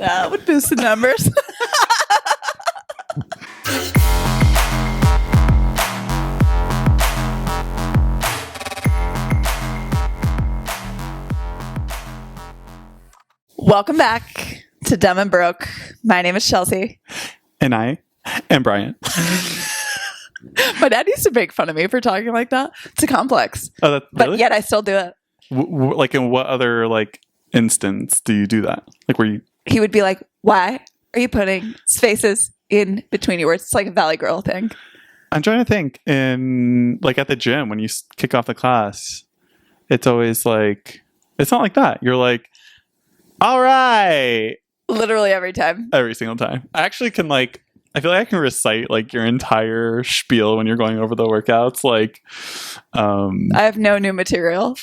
That would boost the numbers. Welcome back to Dumb and Broke. My name is Chelsea. And I am Bryan. My dad used to make fun of me for talking like that. It's a complex. Oh, really? But yet I still do it. Like in what other instance do you do that? Like where you... He would be like, why are you putting spaces in between your words? It's like a Valley Girl thing. I'm trying to think. At the gym, when you kick off the class, it's always like... It's not like that. You're like, all right. Literally every time. Every single time. I actually can I feel like I can recite your entire spiel when you're going over the workouts. I have no new material.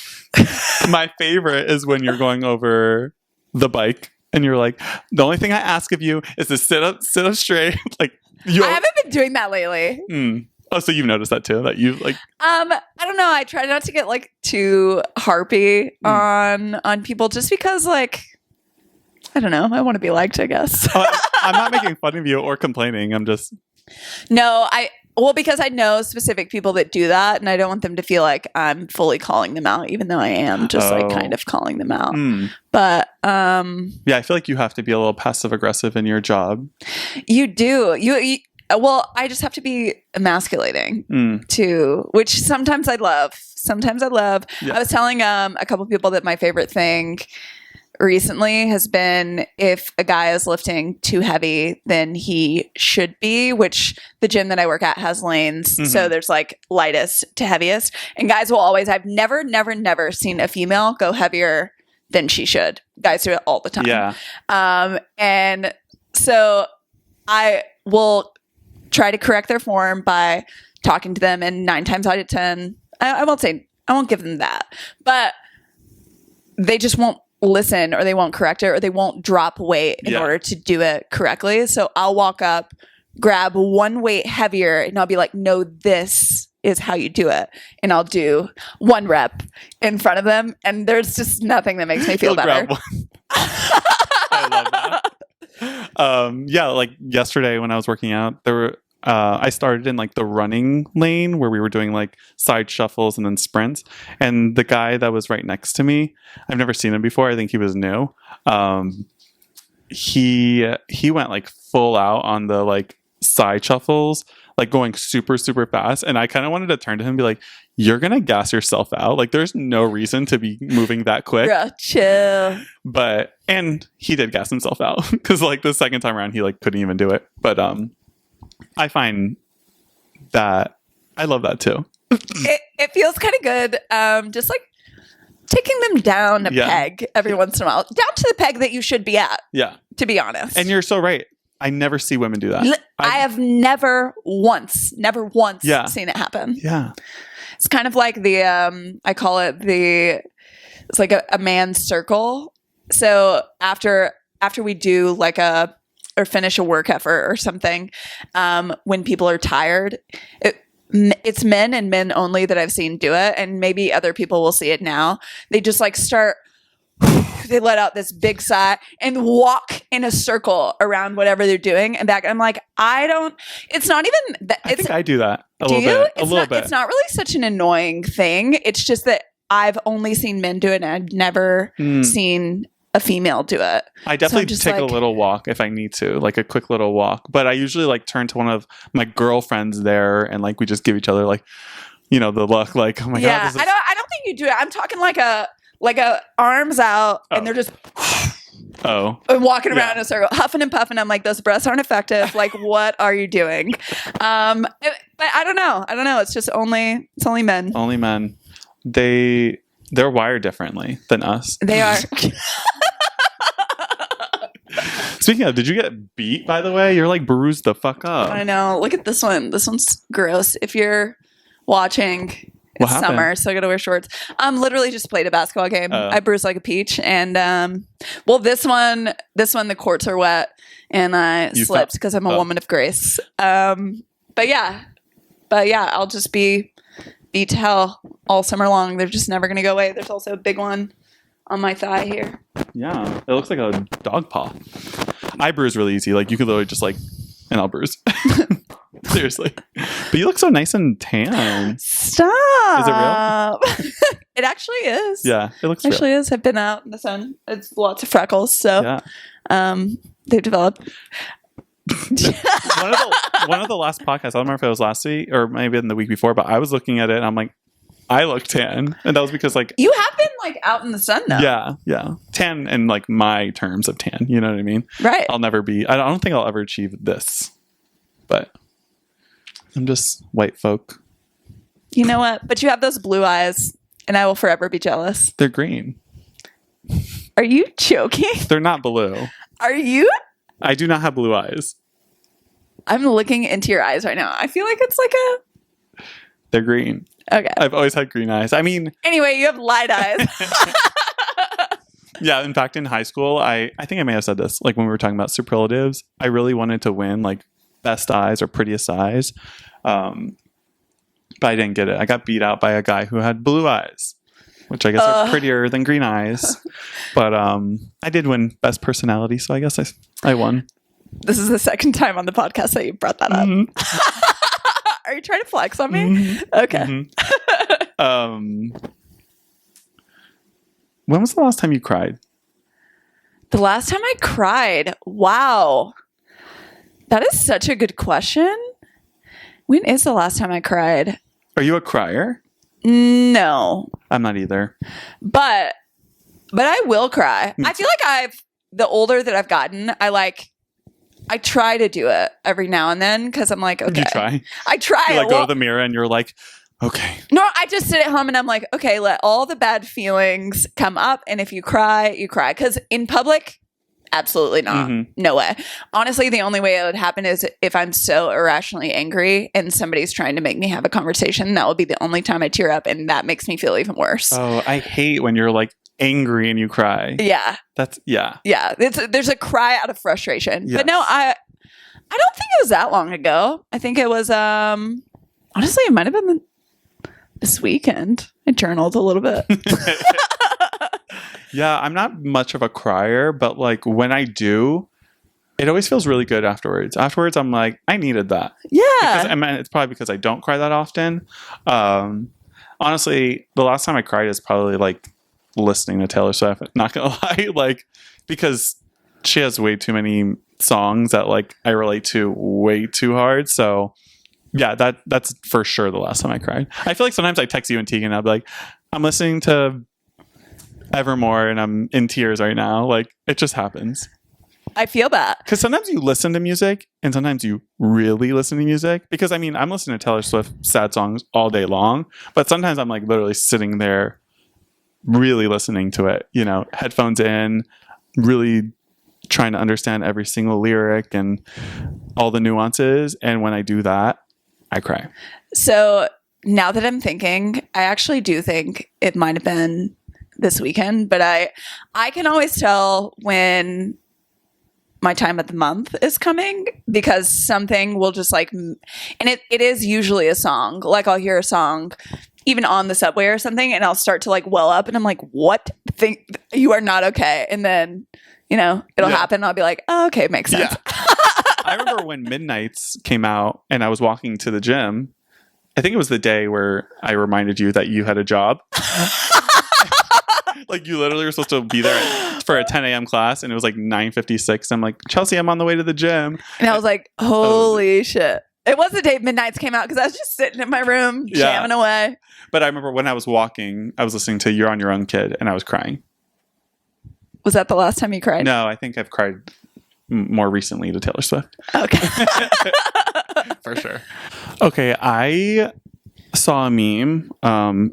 My favorite is when you're going over the bike and you're like, the only thing I ask of you is to sit up straight. I haven't been doing that lately. Oh, so you've noticed that too? That you I don't know. I try not to get too harpy on people just because I don't know. I want to be liked, I guess. I'm not making fun of you or complaining. I'm just... No, because I know specific people that do that, and I don't want them to feel like I'm fully calling them out, even though I am just kind of calling them out. But yeah, I feel like you have to be a little passive aggressive in your job. You do. Well, I just have to be emasculating too, which sometimes I love. Yeah. I was telling a couple people that my favorite thing recently has been if a guy is lifting too heavy than he should be, which the gym that I work at has lanes. Mm-hmm. So there's lightest to heaviest. And guys will always, I've never seen a female go heavier than she should. Guys do it all the time. Yeah. And so I will try to correct their form by talking to them. And 9 times out of 10, I won't give them that, but they just won't listen, or they won't correct it, or they won't drop weight in order to do it correctly. So I'll walk up, grab one weight heavier, and I'll be like, no, this is how you do it. And I'll do 1 rep in front of them. And there's just nothing that makes me feel better. I love that. Yeah, yesterday when I was working out, I started in the running lane where we were doing side shuffles and then sprints. And the guy that was right next to me, I've never seen him before. I think he was new. He went full out on the side shuffles, going super, super fast. And I kind of wanted to turn to him and be like, you're going to gas yourself out. There's no reason to be moving that quick. Bro, chill. And he did gas himself out because the second time around, he couldn't even do it. But, I find that I love that too. It feels kind of good. Just taking them down a peg every once in a while, down to the peg that you should be at. Yeah. To be honest. And you're so right. I never see women do that. I have never once seen it happen. Yeah. It's kind of like I call it it's like a man's circle. So after we do or finish a work effort or something, when people are tired, it's men and men only that I've seen do it. And maybe other people will see it now. They just start, they let out this big sigh and walk in a circle around whatever they're doing. And back, I'm like, it's not even that. I think I do that a little bit. It's not really such an annoying thing. It's just that I've only seen men do it, and I've never seen a female do it. I definitely take a little walk if I need to, a quick little walk. But I usually turn to one of my girlfriends there, and we just give each other the look. Oh my god! I don't think you do it. I'm talking like a arms out, and they're just and walking around in a circle, huffing and puffing. I'm like, those breaths aren't effective. What are you doing? But I don't know. It's only men. Only men. They're wired differently than us. They are. Speaking of, did you get beat, by the way? You're bruised the fuck up. I know. Look at this one. This one's gross. If you're watching, it's summer, so I gotta wear shorts. Literally just played a basketball game. I bruised like a peach. And this one, the courts are wet, and I slipped because I'm a woman of grace. But yeah, I'll just be beat to hell all summer long. They're just never gonna go away. There's also a big one on my thigh here. Yeah, it looks like a dog paw. I bruise really easy. Like you could literally just like, and I'll bruise. Seriously. But you look so nice and tan. Stop. Is it real? It actually is. Yeah, it looks Actually real. is. I've been out in the sun. It's lots of freckles. So Yeah. they've developed. one of the last podcasts, I don't remember if it was last week or maybe in the week before, but I was looking at it and I'm like, I look tan. And that was because like You have been like out in the sun though. yeah. Tan in like my terms of tan. You know what I mean? Right. I'll never be, I don't think I'll ever achieve this. But I'm just white folk. You know what? But you have those blue eyes and I will forever be jealous. They're green. Are you joking? They're not blue. Are you? I do not have blue eyes. I'm looking into your eyes right now. I feel like it's like a... They're green. Okay. I've always had green eyes. I mean... Anyway, you have light eyes. Yeah, in fact, in high school, I think I may have said this, like when we were talking about superlatives, I really wanted to win like best eyes or prettiest eyes. But I didn't get it. I got beat out by a guy who had blue eyes, which I guess are prettier than green eyes. But I did win best personality, so I guess I won. This is the second time on the podcast that you brought that up. Are you trying to flex on me? Okay. When was the last time you cried? The last time I cried. Wow. That is such a good question. When is the last time I cried? Are you a crier? No. I'm not either. But I will cry. I feel like the older that I've gotten, I try to do it every now and then because I'm like, okay. You try? I try. You like go to the mirror and you're like, okay. No, I just sit at home and I'm like, okay, let all the bad feelings come up. And if you cry, you cry. Because in public, absolutely not. No way. Honestly, the only way it would happen is if I'm so irrationally angry and somebody's trying to make me have a conversation. That would be the only time I tear up. And that makes me feel even worse. Oh, I hate when you're like angry and you cry. Yeah. Yeah. There's a cry out of frustration. Yes. But no, I don't think it was that long ago. I think it was, honestly, it might have been this weekend. I journaled a little bit. Yeah, I'm not much of a crier, but like when I do, it always feels really good afterwards. Afterwards, I'm like, I needed that. Yeah. Because, it's probably because I don't cry that often. Honestly, the last time I cried is probably like listening to Taylor Swift. Not gonna lie, like because she has way too many songs that like I relate to way too hard. So yeah, that's for sure the last time I cried. I feel like sometimes I text you and Tegan and I'll be like, I'm listening to Evermore and I'm in tears right now. Like it just happens. I feel that. Because sometimes you listen to music and sometimes you really listen to music. Because I mean, I'm listening to Taylor Swift sad songs all day long, but sometimes I'm like literally sitting there really listening to it, you know, headphones in, really trying to understand every single lyric and all the nuances. And when I do that, I cry. So now that I'm thinking, I actually do think it might have been this weekend, but I can always tell when my time of the month is coming because something will just like, and it is usually a song. Like I'll hear a song even on the subway or something and I'll start to like well up and I'm like, what? You are not okay. And then, you know, it'll happen. And I'll be like, oh, okay, it makes sense. Yeah. I remember when Midnights came out and I was walking to the gym. I think it was the day where I reminded you that you had a job. Like you literally were supposed to be there for a 10 a.m. class and it was like 9:56. I'm like, Chelsea, I'm on the way to the gym. And I was like, holy shit. It was the day Midnights came out because I was just sitting in my room jamming away. But I remember when I was walking, I was listening to You're on Your Own, Kid, and I was crying. Was that the last time you cried? No, I think I've cried more recently to Taylor Swift. Okay. For sure. Okay, I saw a meme.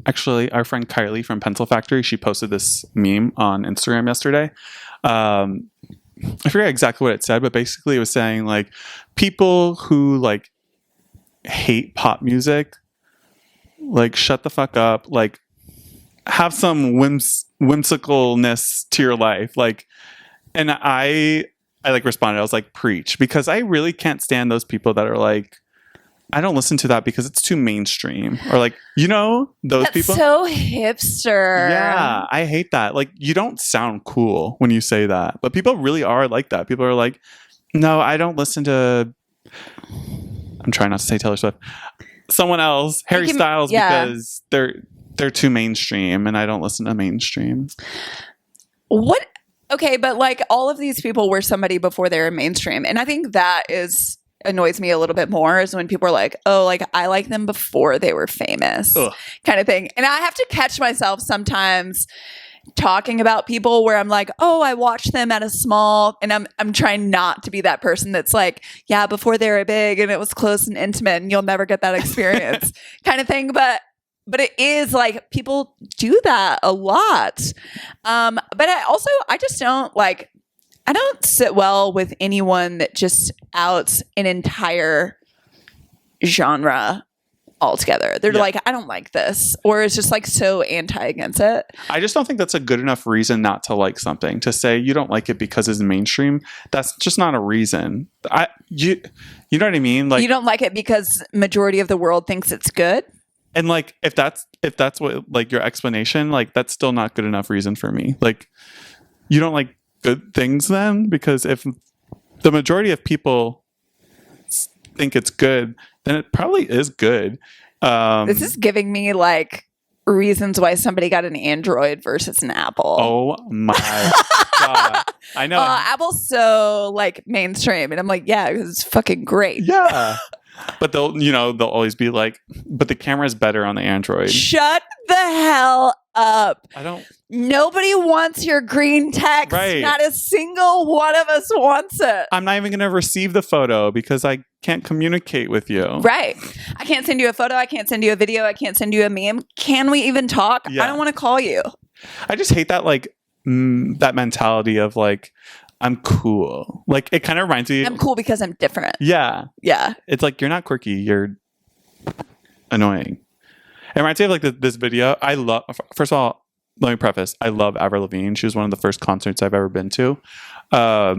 Actually, our friend Kylie from Pencil Factory, she posted this meme on Instagram yesterday. I forget exactly what it said, but basically it was saying like people who like hate pop music, like shut the fuck up, like have some whimsicalness to your life. Like, and I like responded, I was like, preach, because I really can't stand those people that are like, I don't listen to that because it's too mainstream. Or like, you know, those That's people. so hipster. Yeah, I hate that. Like, you don't sound cool when you say that. But people really are like that. People are like, no, I don't listen to... I'm trying not to say Taylor Swift. Someone else, Harry Styles, because they're too mainstream and I don't listen to mainstream. What? Okay, but like all of these people were somebody before they were mainstream. And I think that annoys me a little bit more is when people are like, oh, like I like them before they were famous. Ugh. Kind of thing. And I have to catch myself sometimes talking about people where I'm like, oh, I watched them at a small, and I'm trying not to be that person that's like, yeah, before they were big and it was close and intimate and you'll never get that experience kind of thing. But it is like people do that a lot. But I just don't like, I don't sit well with anyone that just outs an entire genre altogether. They're like, I don't like this, or it's just like so anti against it. I just don't think that's a good enough reason not to like something. To say you don't like it because it's mainstream, that's just not a reason. You know what I mean? Like, you don't like it because majority of the world thinks it's good. And like, if that's what like your explanation, like that's still not good enough reason for me. Like, you don't like good things then, because if the majority of people think it's good, then it probably is good. This is giving me like reasons why somebody got an Android versus an Apple. Oh my God. I know. Apple's so like mainstream. And I'm like, yeah, because it's fucking great. Yeah. But they'll always be like, but the camera's better on the Android. Shut the hell up. Nobody wants your green text. Right. Not a single one of us wants it. I'm not even going to receive the photo because I can't communicate with you. Right. I can't send you a photo. I can't send you a video. I can't send you a meme. Can we even talk? Yeah. I don't want to call you. I just hate that, like, that mentality of like, I'm cool. Like, it kind of reminds me. I'm cool because I'm different. Yeah. Yeah. It's like, you're not quirky. You're annoying. It reminds me of like this video. First of all, let me preface, I love Avril Lavigne. She was one of the first concerts I've ever been to. But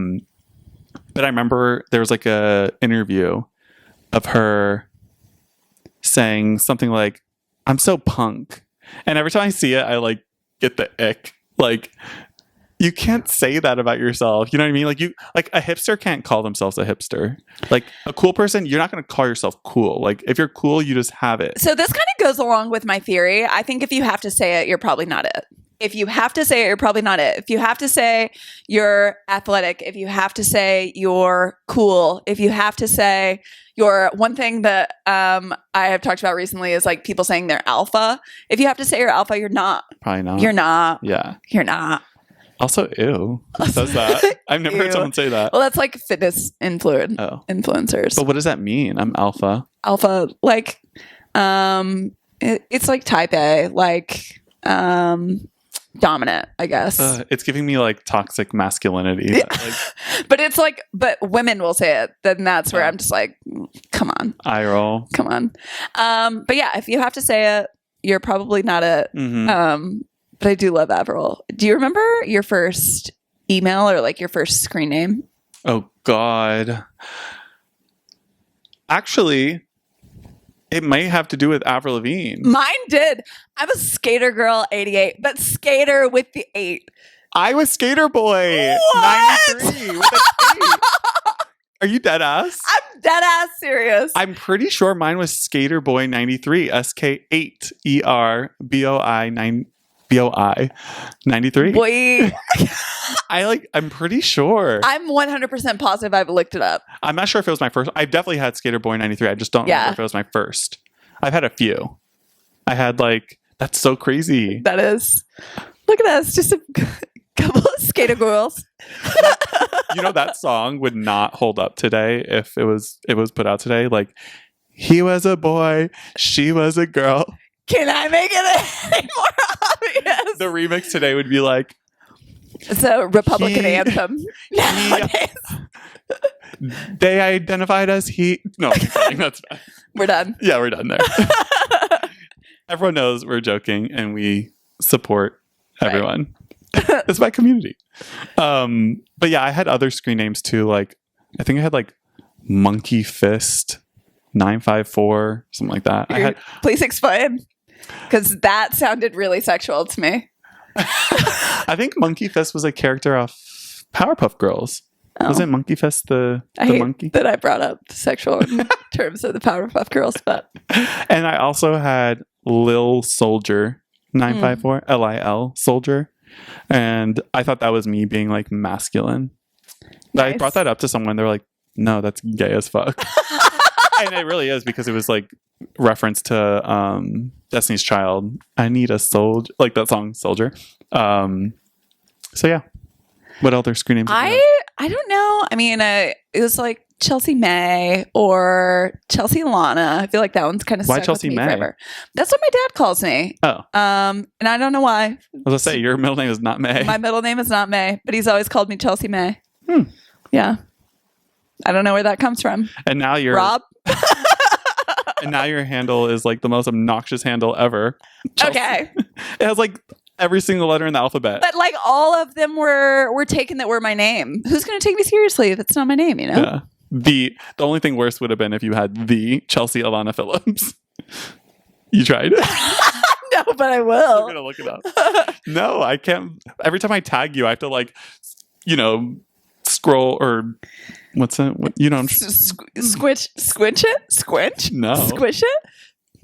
I remember there was like a interview of her saying something like, I'm so punk. And every time I see it, I like get the ick. Like, you can't say that about yourself. You know what I mean? Like a hipster can't call themselves a hipster. Like a cool person, you're not going to call yourself cool. Like if you're cool, you just have it. So this kind of goes along with my theory. I think if you have to say it, you're probably not it. If you have to say it, you're probably not it. If you have to say you're athletic, if you have to say you're cool, if you have to say you're one thing that I have talked about recently is like people saying they're alpha. If you have to say you're alpha, you're not. Probably not. You're not. Yeah. You're not. Also, ew. Who says that? I've never heard someone say that. Well, that's like fitness influencers. But what does that mean? I'm alpha. Alpha, like, it's like type A, like, dominant, I guess. It's giving me like toxic masculinity. But it's like, but women will say it. Then that's where I'm just like, come on. Eye roll. Come on. But yeah, if you have to say it, you're probably not it. Mm-hmm. But I do love Avril. Do you remember your first email or like your first screen name? Oh, God. Actually, it might have to do with Avril Lavigne. Mine did. I'm a Sk8er girl, 88, but Sk8er with the 8. I was Sk8er boy, What? 93 with an 8. Are you dead ass? I'm dead ass serious. I'm pretty sure mine was Sk8er boy 93, Sk8er BOI 93. Boy. I'm pretty sure. I'm 100% positive I've looked it up. I'm not sure if it was my first. I've definitely had Sk8er boy 93. I just don't remember if it was my first. I've had a few. I had like, that's so crazy. That is. Look at us. Just a couple of Sk8er girls. You know, that song would not hold up today if it was put out today. Like, he was a boy, she was a girl. Can I make it any more obvious? The remix today would be like, it's a Republican anthem. They identified as he. No, I'm kidding. That's bad. We're done. Yeah, we're done there. Everyone knows we're joking and we support everyone. Right. It's my community. But yeah, I had other screen names too. Like, I think I had like Monkey Fist 954, something like that. Please explain, because that sounded really sexual to me. I think Monkey Fist was a character off Powerpuff Girls. Oh. Was it Monkey Fist the hate monkey? That I brought up sexual in terms of the Powerpuff Girls, but and I also had Lil Soldier 954 Lil Soldier, and I thought that was me being like masculine. Nice. I brought that up to someone. They're like, "No, that's gay as fuck," and it really is, because it was like reference to Destiny's Child. I need a soldier, like that song Soldier. So yeah. What other screen names? I don't know. I mean, it was like Chelsea May or Chelsea Lana. I feel like that one's kind of Why stuck Chelsea with me May? forever. That's what my dad calls me. Oh. And I don't know why. I was gonna say your middle name is not May. My middle name is not May, but he's always called me Chelsea May. Hmm. Yeah. I don't know where that comes from. And now you're Rob. And now your handle is like the most obnoxious handle ever. Chelsea. Okay. It has like every single letter in the alphabet. But like all of them were taken that were my name. Who's going to take me seriously if it's not my name, you know? Yeah. The only thing worse would have been if you had the Chelsea Alana Phillips. You tried? No, but I I'm will. gonna look it up. No, I can't. Every time I tag you, I have to like, scroll or what's it? Squinch it? Squinch? No. Squish it?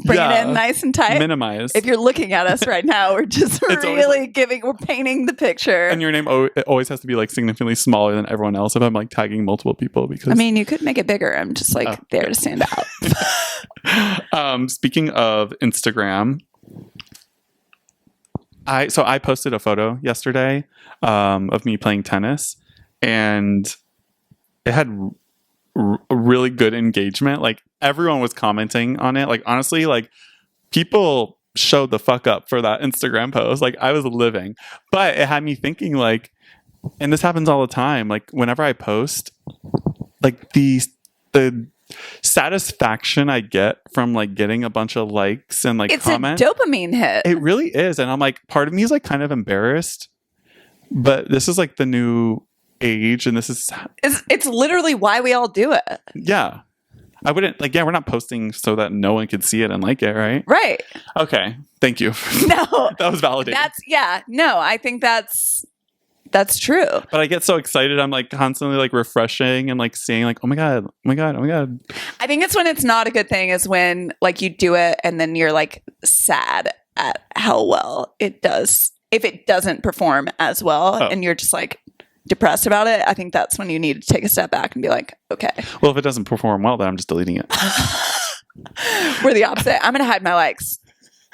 Bring it in nice and tight. Minimize. If you're looking at us right now, we're just really we're painting the picture. And your name it always has to be like significantly smaller than everyone else if I'm like tagging multiple people, because I mean, you could make it bigger. I'm just like there to stand out. Speaking of Instagram, I posted a photo yesterday of me playing tennis, and it had really good engagement. Like everyone was commenting on it. Like honestly, like people showed the fuck up for that Instagram post. Like I was living, but it had me thinking like, and this happens all the time. Like whenever I post, like the satisfaction I get from like getting a bunch of likes and like comments, a dopamine hit. it really is. And I'm like, part of me is like kind of embarrassed, but this is like the new age, and this is it's literally why we all do it. Yeah. I wouldn't like, we're not posting so that no one could see it and like it, right? Right. Okay. Thank you. No. That was validated. I think that's true. But I get so excited. I'm like constantly like refreshing and like seeing like, oh my God. I think it's when it's not a good thing is when like you do it and then you're like sad at how well it does. If it doesn't perform as well and you're just like depressed about it, I think that's when you need to take a step back and be like, okay. Well, if it doesn't perform well, then I'm just deleting it. We're the opposite. I'm going to hide my likes.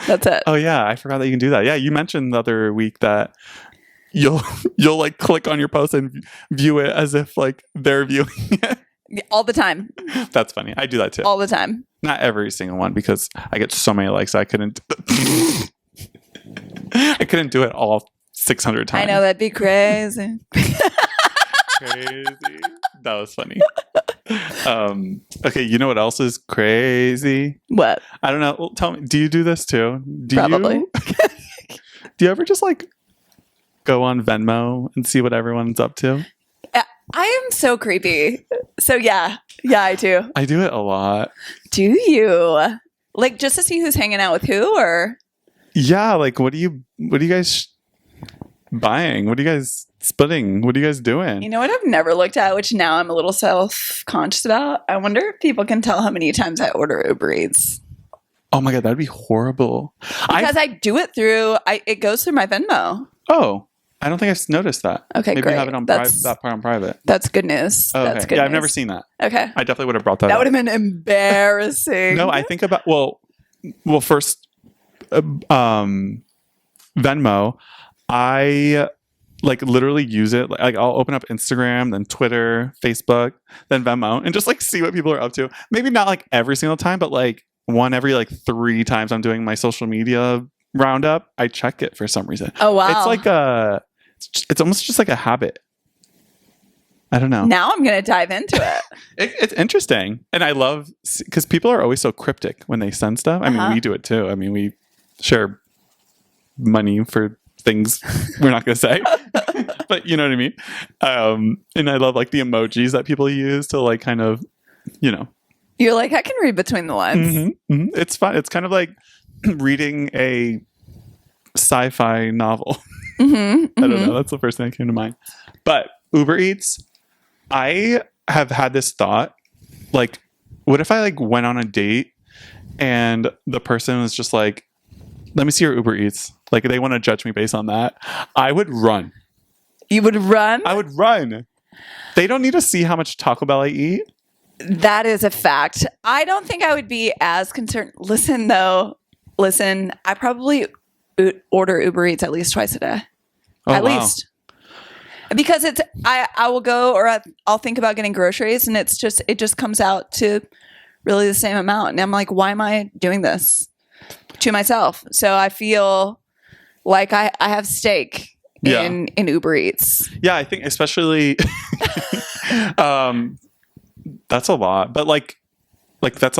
That's it. Oh yeah, I forgot that you can do that. Yeah, you mentioned the other week that you'll like click on your post and view it as if like they're viewing it. All the time. That's funny. I do that too. All the time. Not every single one, because I get so many likes I couldn't I couldn't do it all 600 times. I know, that'd be crazy. Crazy. That was funny. Okay, you know what else is crazy? What? I don't know. Well, tell me, do you do this too? Probably. Do you ever just like go on Venmo and see what everyone's up to? I am so creepy. So yeah, I do. I do it a lot. Do you? Like just to see who's hanging out with who, or? Yeah, like what are you guys buying? What are you guys splitting? What are you guys doing? You know what I've never looked at, which now I'm a little self-conscious about? I wonder if people can tell how many times I order Uber Eats. Oh my God, that'd be horrible. Because I do it through, it goes through my Venmo. Oh, I don't think I've noticed that. Okay, Maybe great. you have it on that part on private. That's good news. Oh, okay. That's good Yeah, news. I've never seen that. Okay. I definitely would have brought that up. That would have been embarrassing. No, I think about, well, first, Venmo, I like literally use it. Like I'll open up Instagram, then Twitter, Facebook, then Venmo, and just like see what people are up to. Maybe not like every single time, but like one every like 3 times I'm doing my social media roundup, I check it for some reason. Oh, wow. It's like it's almost just like a habit. I don't know. Now I'm going to dive into it. It's interesting. And I love, because people are always so cryptic when they send stuff. I mean, we do it too. I mean, we share money for things we're not going to say. But you know what I mean? And I love like the emojis that people use to like kind of, You're like, I can read between the lines. It's fun. It's kind of like reading a sci-fi novel. I don't know. That's the first thing that came to mind. But Uber Eats, I have had this thought, like, what if I like went on a date and the person was just like, let me see your Uber Eats. Like, they want to judge me based on that. I would run. You would run? I would run. They don't need to see how much Taco Bell I eat. That is a fact. I don't think I would be as concerned. Listen, I probably order Uber Eats at least twice a day. At least. Because I will go, or I'll think about getting groceries, and it just comes out to really the same amount. And I'm like, why am I doing this to myself? So I feel like I have stake in Uber Eats. Yeah, I think especially that's a lot. But like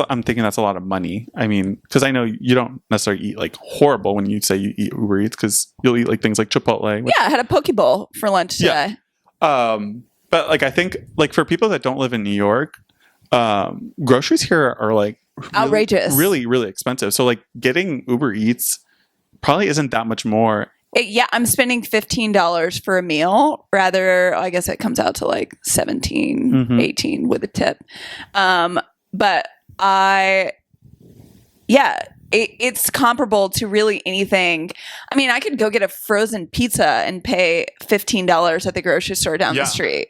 I'm thinking that's a lot of money. I mean, because I know you don't necessarily eat like horrible when you say you eat Uber Eats, because you'll eat like things like Chipotle. Yeah, I had a poke bowl for lunch today. But like I think like for people that don't live in New York, groceries here are like outrageous, really, really expensive. So like getting Uber Eats probably isn't that much more. I'm spending $15 for a meal. Rather, I guess it comes out to like 17, 18 with a tip. But it's comparable to really anything. I mean, I could go get a frozen pizza and pay $15 at the grocery store down the street,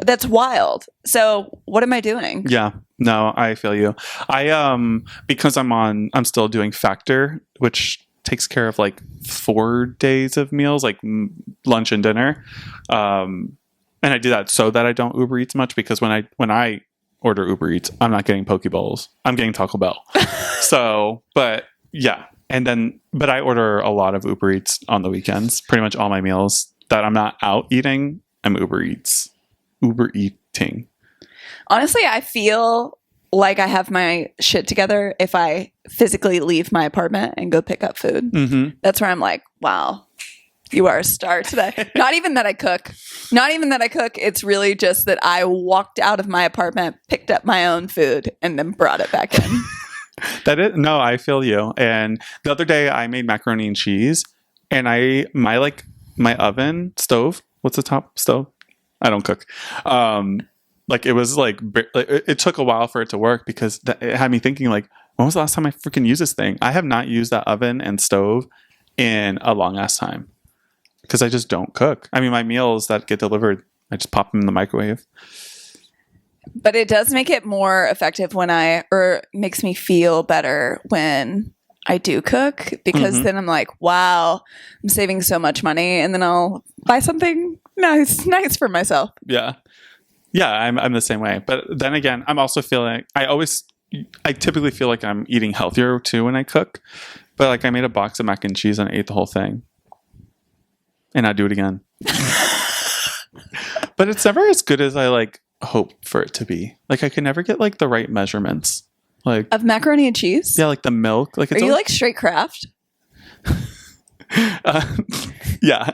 that's wild. So what am I doing? Yeah, no, I feel you. Because I'm still doing Factor, which takes care of like 4 days of meals, like lunch and dinner. And I do that so that I don't Uber Eats much, because when I order Uber Eats, I'm not getting poke bowls. I'm getting Taco Bell. So, but yeah. But I order a lot of Uber Eats on the weekends. Pretty much all my meals that I'm not out eating, I'm Uber eating. Honestly, I feel like I have my shit together if I physically leave my apartment and go pick up food. That's where I'm like, wow, you are a star today. Not even that I cook. It's really just that I walked out of my apartment, picked up my own food, and then brought it back in. No, I feel you. And the other day I made macaroni and cheese, and my oven stove. What's the top stove? I don't cook. Like it was like it took a while for it to work, because it had me thinking like, when was the last time I freaking used this thing? I have not used that oven and stove in a long ass time, because I just don't cook. I mean, my meals that get delivered, I just pop them in the microwave. But it does make it more effective or makes me feel better when I do cook, because then I'm like, wow, I'm saving so much money, and then I'll buy something nice for myself. Yeah. Yeah, I'm the same way. But then again, I'm also feeling, I typically feel like I'm eating healthier too when I cook. But like I made a box of mac and cheese and I ate the whole thing. And I'd do it again. But it's never as good as I like hope for it to be. Like I can never get like the right measurements. Like of macaroni and cheese? Yeah, like the milk. Like Are you like straight craft? Yeah.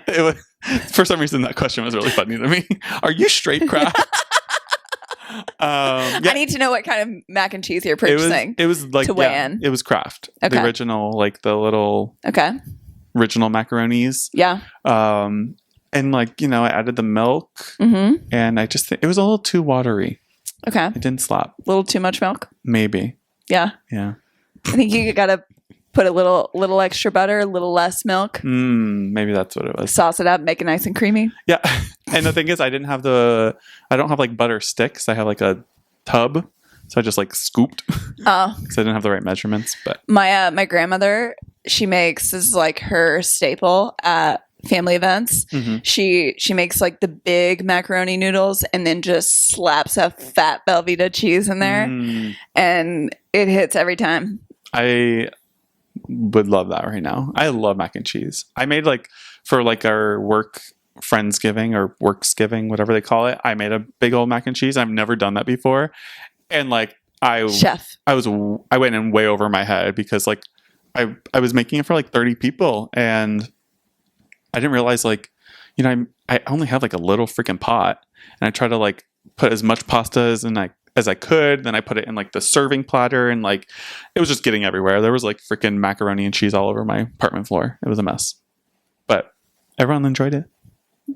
For some reason that question was really funny to me. Are you straight craft? I need to know what kind of mac and cheese you're purchasing. It was like to weigh in. It was Kraft. Okay. The original, like the little original macaronis. Yeah. And like, I added the milk, and I just think it was a little too watery. Okay. It didn't slap. A little too much milk? Maybe. Yeah. Yeah. I think you gotta put a little extra butter, a little less milk. Maybe that's what it was. Sauce it up, make it nice and creamy. Yeah. And the thing is, I don't have like butter sticks. I have like a tub. So I just like scooped. Oh. Because I didn't have the right measurements. But my grandmother, she makes, this is like her staple at family events. She makes like the big macaroni noodles and then just slaps a fat Velveeta cheese in there. And it hits every time. I would love that right now. I love mac and cheese. I made like for like our work Friendsgiving or Worksgiving, whatever they call it. I made a big old mac and cheese. I've never done that before. And like I went in way over my head, because like I was making it for like 30 people, and I didn't realize like, I only have like a little freaking pot, and I try to like put as much pasta as as I could. Then I put it in like the serving platter, and like it was just getting everywhere. There was like freaking macaroni and cheese all over my apartment floor. It was a mess, but everyone enjoyed it.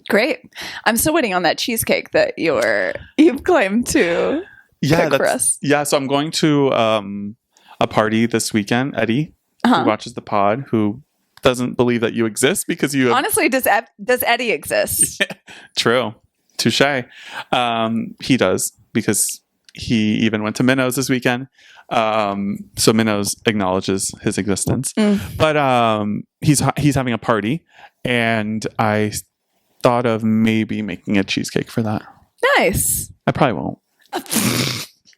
Great. I'm still waiting on that cheesecake that you've claimed to cook for us. Yeah, so I'm going to a party this weekend. Eddie, who watches the pod, who doesn't believe that you exist because you have... Honestly, does Eddie exist? Yeah, true. Touche. He does, because he even went to Minnows this weekend. So Minnows acknowledges his existence. But he's having a party, and I thought of maybe making a cheesecake for that. Nice. I probably won't.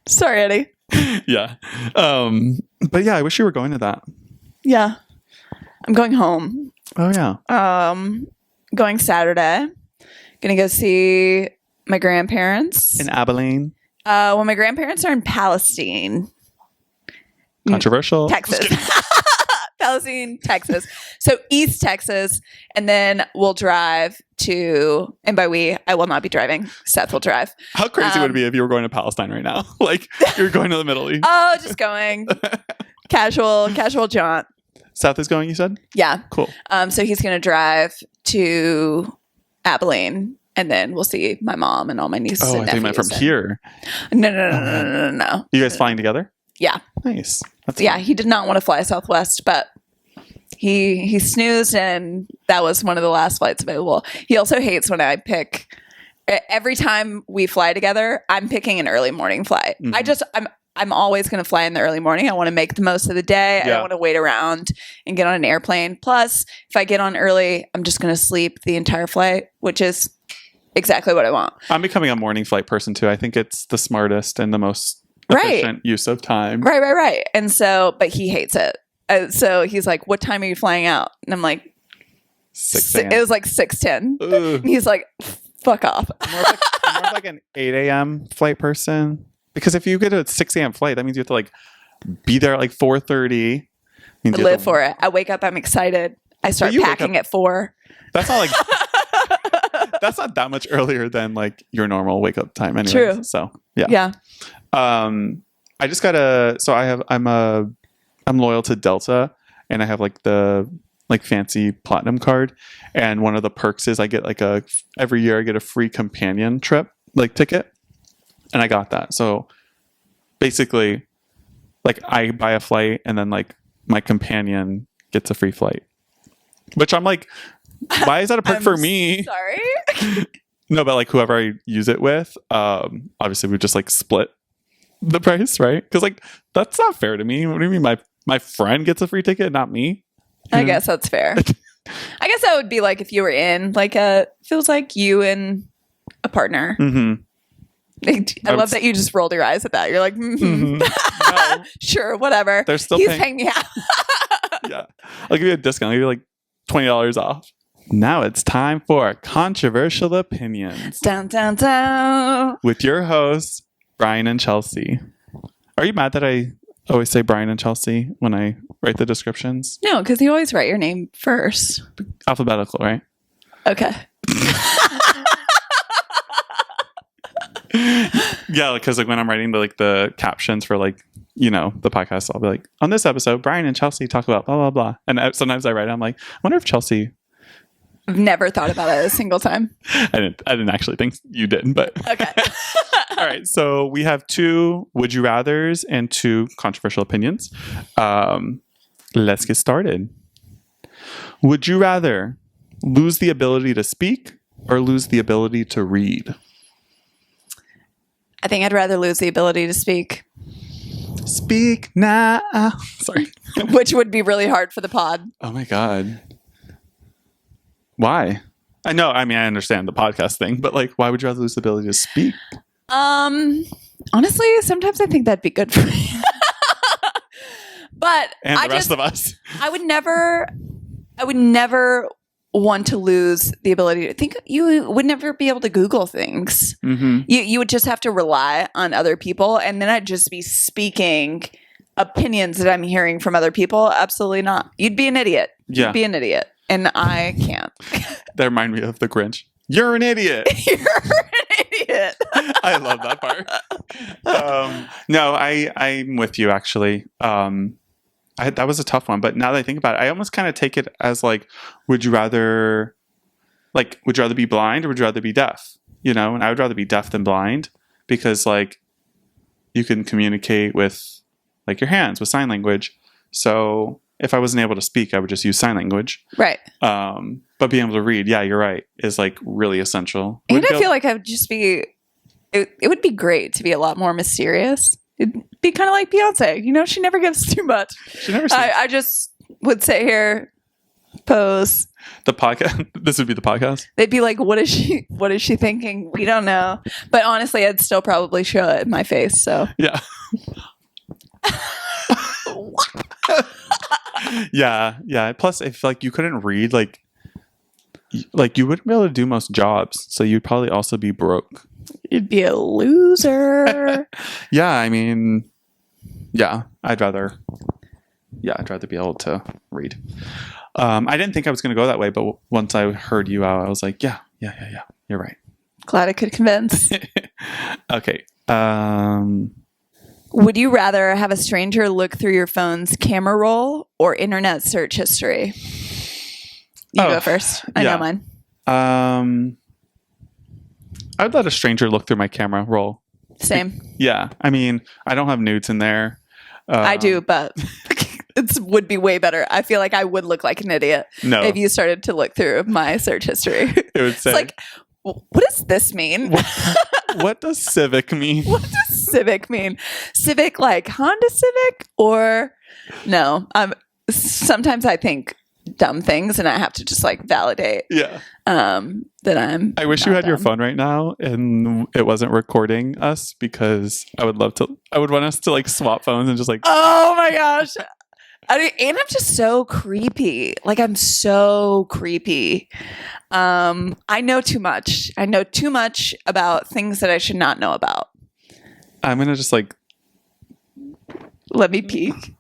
Sorry, Eddie. Yeah. But yeah, I wish you were going to that. Yeah. I'm going home. Oh yeah. Going Saturday. Gonna go see my grandparents. In Abilene. Well, my grandparents are in Palestine. Controversial. Texas. Palestine, Texas. So East Texas. And then we'll drive to, and by we, I will not be driving. Seth will drive. How crazy would it be if you were going to Palestine right now? Like, you're going to the Middle East. Oh, just going. Casual jaunt. Seth is going, you said? Yeah. Cool. So he's going to drive to Abilene, and then we'll see my mom and all my nieces and nephews. Oh, I think meant from here. No. You guys flying together? Yeah. Nice. That's fun. He did not want to fly Southwest, but he snoozed, and that was one of the last flights available. He also hates when I pick. Every time we fly together, I'm picking an early morning flight. I'm always going to fly in the early morning. I want to make the most of the day. I don't want to wait around and get on an airplane. Plus, if I get on early, I'm just going to sleep the entire flight, which is exactly what I want. I'm becoming a morning flight person too. I think it's the smartest and the most efficient use of time. Right. And so, but he hates it. So he's like, "What time are you flying out?" And I'm like, 6 a.m. It was like 6:10. He's like, "Fuck off." I'm more like an 8 a.m. flight person. Because if you get a 6 a.m. flight, that means you have to like be there at like 4:30. I live for it. I wake up, I'm excited. I start packing at 4. That's not like that's not that much earlier than like your normal wake up time anyway. True. So yeah. I just got I'm loyal to Delta, and I have like the fancy platinum card, and one of the perks is I get like every year I get a free companion trip ticket. And I got that. So basically, like, I buy a flight, and then like my companion gets a free flight. Which I'm like, why is that a perk for me? Sorry. No, but like whoever I use it with, obviously we just like split the price, right? Because like that's not fair to me. What do you mean my friend gets a free ticket, not me? I guess that's fair. I guess that would be like if you were in like feels like you and a partner. Mm-hmm. I love that you just rolled your eyes at that. You're like, No. Sure, whatever. They're still paying me out. Yeah. I'll give you a discount. I'll give you like $20 off. Now it's time for Controversial Opinions. Down. With your hosts, Bryan and Chelsea. Are you mad that I always say Bryan and Chelsea when I write the descriptions? No, because you always write your name first. Alphabetical, right? Okay. Yeah, because like when I'm writing the captions for the podcast, I'll be like, on this episode, Bryan and Chelsea talk about blah blah blah, and sometimes I write it, I'm like, I wonder if Chelsea. I've never thought about it a single time. I didn't actually think you did, but okay. All right, so we have 2 would you rathers and 2 controversial opinions. Let's get started. Would you rather lose the ability to speak or lose the ability to read? I think I'd rather lose the ability to speak. Speak now. Sorry. Which would be really hard for the pod. Oh my God. Why? I know. I mean, I understand the podcast thing, but like, why would you rather lose the ability to speak? Honestly, sometimes I think that'd be good for me. But and the rest of us. I would never want to lose the ability to think. You would never be able to Google things. Mm-hmm. You would just have to rely on other people, and then I'd just be speaking opinions that I'm hearing from other people. Absolutely not. You'd be an idiot. Yeah. You'd be an idiot, and I can't. That reminded me of the Grinch. You're an idiot. You're an idiot. I love that part. No, I'm with you actually. That was a tough one, but now that I think about it, I almost kind of take it as like, would you rather be blind or would you rather be deaf? You know, and I would rather be deaf than blind because like you can communicate with like your hands with sign language. So if I wasn't able to speak, I would just use sign language. Right. But being able to read, yeah, you're right, is like really essential. And I feel like I would just be, it would be great to be a lot more mysterious. It'd be kind of like Beyonce. You know, she never gives too much. She never I just would sit here, pose. The podcast. This would be the podcast. They'd be like, what is she thinking? We don't know. But honestly, I'd still probably show it in my face. So yeah. yeah. Plus, if like you couldn't read, like you wouldn't be able to do most jobs, so you'd probably also be broke. You'd be a loser. Yeah, I mean, yeah, I'd rather be able to read. I didn't think I was going to go that way, but once I heard you out, I was like, yeah, you're right. Glad I could convince. Okay. Would you rather have a stranger look through your phone's camera roll or internet search history? You go first. I know mine. I'd let a stranger look through my camera roll. Same. Yeah. I mean, I don't have nudes in there. I do, but it would be way better. I feel like I would look like an idiot if you started to look through my search history. It would say, it's like, what does this mean? What does civic mean? What does civic mean? Civic like Honda Civic or no? Sometimes I think dumb things and I have to just like validate that I wish you had your phone right now and it wasn't recording us because I would want us to like swap phones and just like, oh my gosh. And I'm just so creepy. Like I'm so creepy. I know too much. I know too much about things that I should not know about. I'm going to just like, let me peek.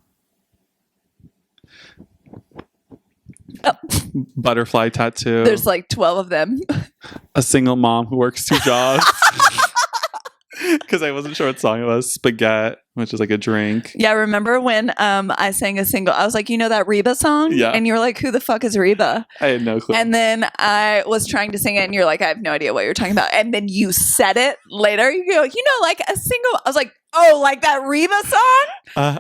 Oh. Butterfly tattoo. There's like 12 of them. A single mom who works 2 jobs. Because I wasn't sure what song it was. Spaghetti, which is like a drink. Yeah, remember when I sang a single? I was like, you know that Reba song? Yeah. And you were like, who the fuck is Reba? I had no clue. And then I was trying to sing it, and you're like, I have no idea what you're talking about. And then you said it later. You go, you know, like a single. I was like, oh, like that Reba song?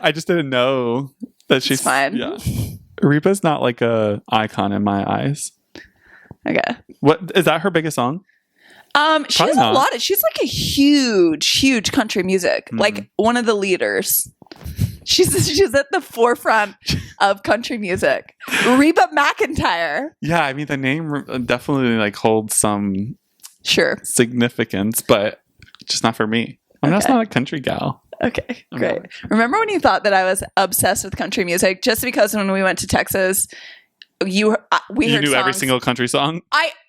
I just didn't know that she's fine. Yeah. Reba's not like a icon in my eyes. Okay. What is that her biggest song? She has a lot of, she's like a huge country music, like one of the leaders. She's at the forefront of country music. Reba McEntire. Yeah, I mean the name definitely like holds some significance, but just not for me. I'm just not a country gal. Okay, great. Remember when you thought that I was obsessed with country music just because when we went to Texas, we heard knew songs. Every single country song?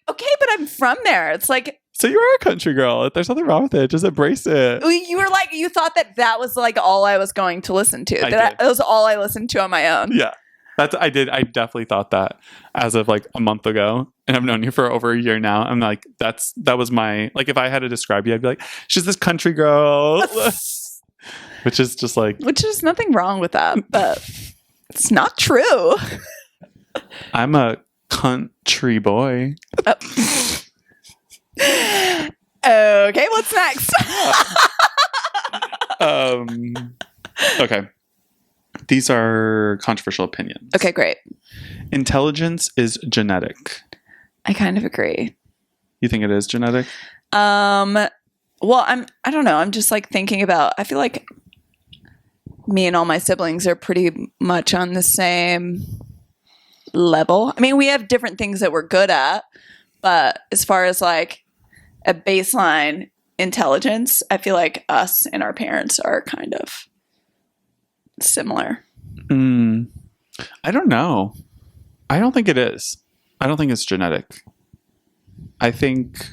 Okay, but I'm from there. It's like, so you are a country girl. There's nothing wrong with it. Just embrace it. You were like, you thought that was like all I was going to listen to. It was all I listened to on my own. Yeah. I did. I definitely thought that as of like a month ago. And I've known you for over a year now. I'm like, that was my, like, if I had to describe you, I'd be like, she's this country girl. Which is just like. Which is nothing wrong with that, but it's not true. I'm a country boy. Okay, what's next? Okay. These are controversial opinions. Okay, great. Intelligence is genetic. I kind of agree. You think it is genetic? Well, I don't know. I'm just like thinking about, I feel like me and all my siblings are pretty much on the same level. I mean, we have different things that we're good at, but as far as like a baseline intelligence, I feel like us and our parents are kind of similar. I don't know. I don't think it is. I don't think it's genetic. I think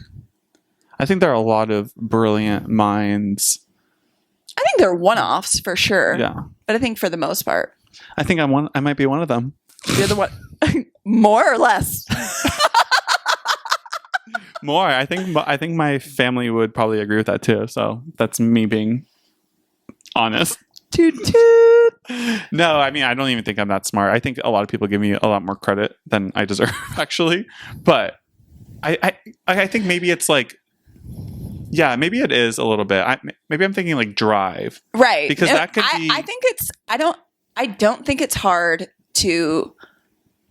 there are a lot of brilliant minds. I think they're one-offs for sure. Yeah. But I think for the most part. I think I might be one of them. You're the one. More or less? More. I think my family would probably agree with that too. So that's me being honest. Toot toot. No, I mean, I don't even think I'm that smart. I think a lot of people give me a lot more credit than I deserve, actually. But I think maybe it's like, yeah, maybe it is a little bit. Maybe I'm thinking like drive, right? Because that could be. I think it's. I don't think it's hard to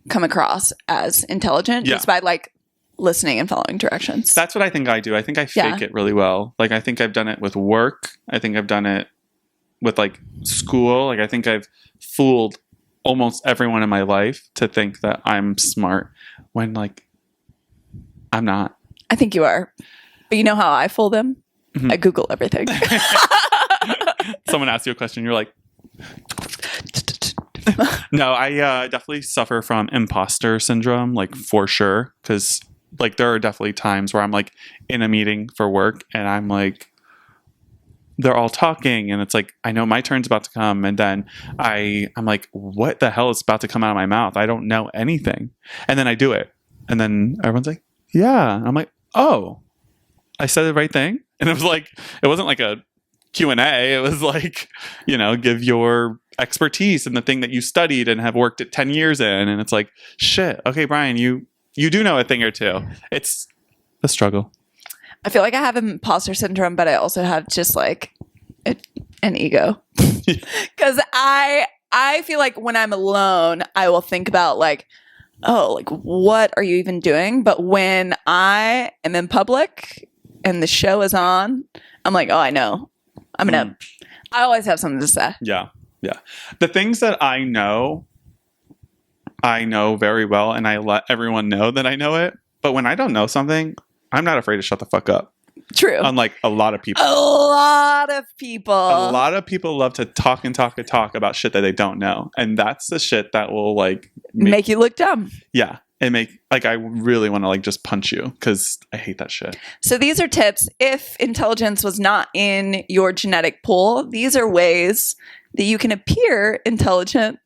come across as intelligent just by like listening and following directions. That's what I think I do. I think I fake it really well. Like I think I've done it with work. I think I've done it with like school. Like I think I've fooled almost everyone in my life to think that I'm smart when like I'm not. I think you are. But you know how I fool them? Mm-hmm. I Google everything. Someone asks you a question, you're like, no, I definitely suffer from imposter syndrome, like for sure. Because like there are definitely times where I'm like in a meeting for work and I'm like, they're all talking and it's like, I know my turn's about to come. And then I'm like, what the hell is about to come out of my mouth? I don't know anything. And then I do it. And then everyone's like, yeah. And I'm like, oh, I said the right thing. And it was like, it wasn't like a Q&A. It was like, give your expertise in the thing that you studied and have worked at 10 years in. And it's like, shit. Okay, Bryan, you do know a thing or two. It's a struggle. I feel like I have imposter syndrome, but I also have just like an ego. Because I feel like when I'm alone, I will think about like, oh, like what are you even doing? But when I am in public and the show is on, I'm like, oh, I know. I always have something to say. Yeah. Yeah. The things that I know very well, and I let everyone know that I know it. But when I don't know something, I'm not afraid to shut the fuck up. True. Unlike a lot of people. A lot of people love to talk about shit that they don't know. And that's the shit that will like make you look dumb. Yeah. And I really want to like just punch you because I hate that shit. So these are tips. If intelligence was not in your genetic pool, these are ways that you can appear intelligent,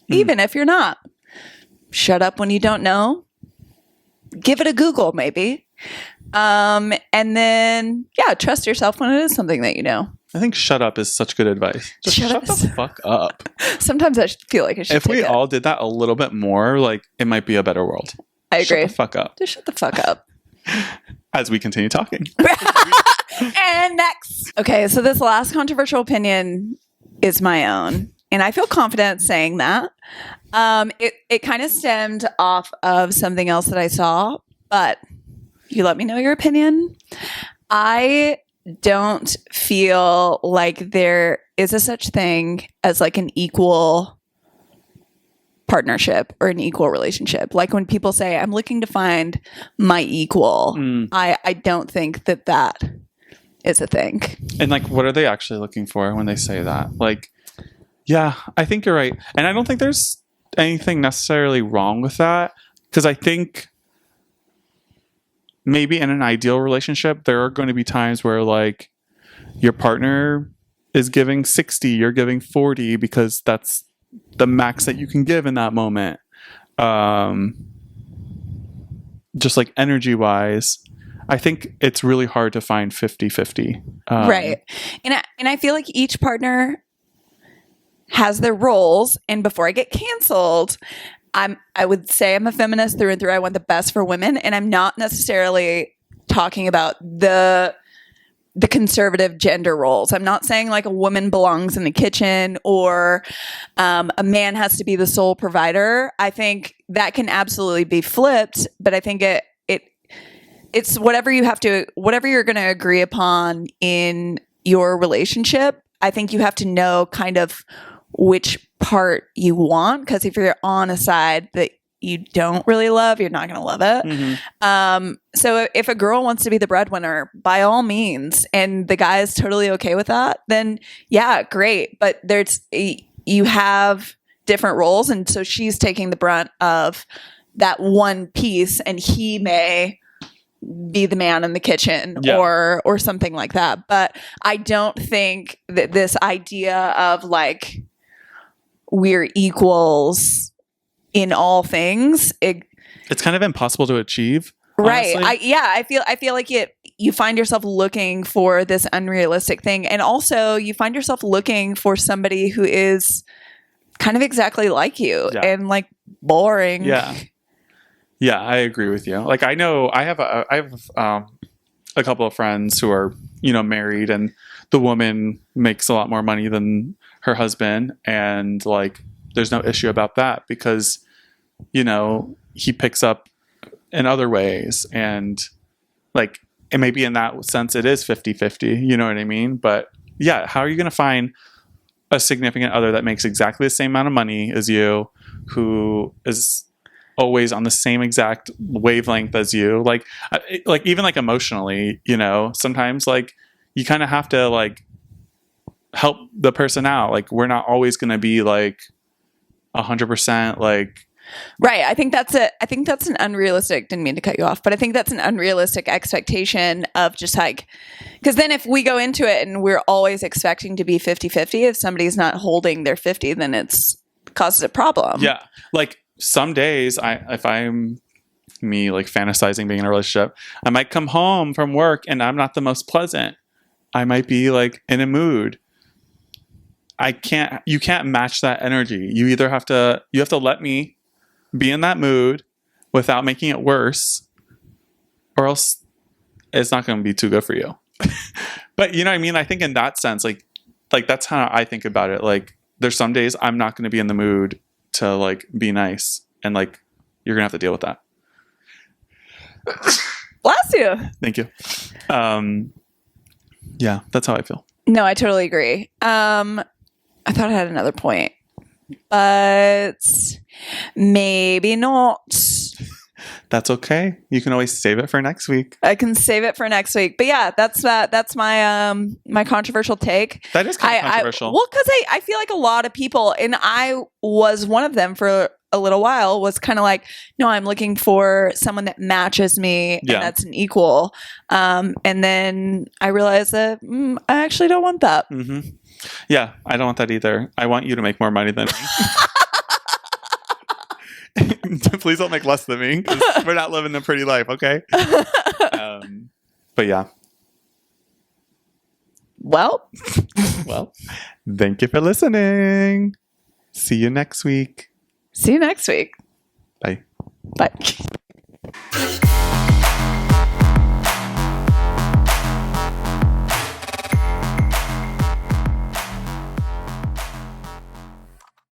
even if you're not. Shut up when you don't know. Give it a Google, maybe. And then, trust yourself when it is something that you know. I think shut up is such good advice. Just shut the fuck up. Sometimes I feel like I should. If we all did that a little bit more, like it might be a better world. I agree. Shut the fuck up. Just shut the fuck up. As we continue talking. And next. Okay, so this last controversial opinion is my own. And I feel confident saying that. It kind of stemmed off of something else that I saw, but you let me know your opinion. I don't feel like there is a such thing as like an equal partnership or an equal relationship. Like when people say, I'm looking to find my equal, I don't think that is a thing. And like, what are they actually looking for when they say that? Like, yeah, I think you're right. And I don't think there's anything necessarily wrong with that. Because I think maybe in an ideal relationship, there are going to be times where like your partner is giving 60, you're giving 40 because that's the max that you can give in that moment. Just like energy wise, I think it's really hard to find 50-50. Right. And I feel like each partner has their roles. And before I get canceled, I would say I'm a feminist through and through. I want the best for women. And I'm not necessarily talking about the conservative gender roles. I'm not saying like a woman belongs in the kitchen or a man has to be the sole provider. I think that can absolutely be flipped, but I think it's whatever you're going to agree upon in your relationship. I think you have to know kind of which part you want, because if you're on a side that you don't really love, you're not going to love it. Mm-hmm. So if a girl wants to be the breadwinner, by all means, and the guy is totally okay with that, then yeah, great. But you have different roles, and so she's taking the brunt of that one piece, and he may be the man in the kitchen or something like that. But I don't think that this idea of like we're equals in all things, it's kind of impossible to achieve. Right. honestly. I feel like you find yourself looking for this unrealistic thing. And also you find yourself looking for somebody who is kind of exactly like you Yeah. and like boring. Yeah. Yeah, I agree with you. Like I know I have a couple of friends who are, married, and the woman makes a lot more money than her husband, and like there's no issue about that because he picks up in other ways, and like and maybe in that sense it is 50-50, you know what I mean? But yeah, how are you going to find a significant other that makes exactly the same amount of money as you, who is always on the same exact wavelength as you, like even like emotionally, sometimes like you kind of have to like help the person out. Like we're not always going to be like 100% like. Right. I think that's an unrealistic, didn't mean to cut you off, but I think that's an unrealistic expectation of just like, because then if we go into it and we're always expecting to be 50-50, if somebody's not holding their 50, then it's causes a problem. Yeah. Like some days if I'm me like fantasizing being in a relationship, I might come home from work and I'm not the most pleasant. I might be like in a mood. You can't match that energy. You have to let me be in that mood without making it worse, or else it's not going to be too good for you. But you know what I mean? I think in that sense, like that's how I think about it. Like there's some days I'm not going to be in the mood to like be nice, and like you're going to have to deal with that. Bless you. Thank you. Yeah, that's how I feel. No, I totally agree. I thought I had another point, but maybe not. That's okay. You can always save it for next week. I can save it for next week. But yeah, that's my my controversial take. That is kind of controversial. Well, because I feel like a lot of people, and I was one of them for a little while, was kind of like, no, I'm looking for someone that matches me, and that's an equal. And then I realized that I actually don't want that. Mm-hmm. Yeah, I don't want that either. I want you to make more money than me. Please don't make less than me, because we're not living a pretty life, okay? But yeah. Well, thank you for listening. See you next week. See you next week. Bye. Bye.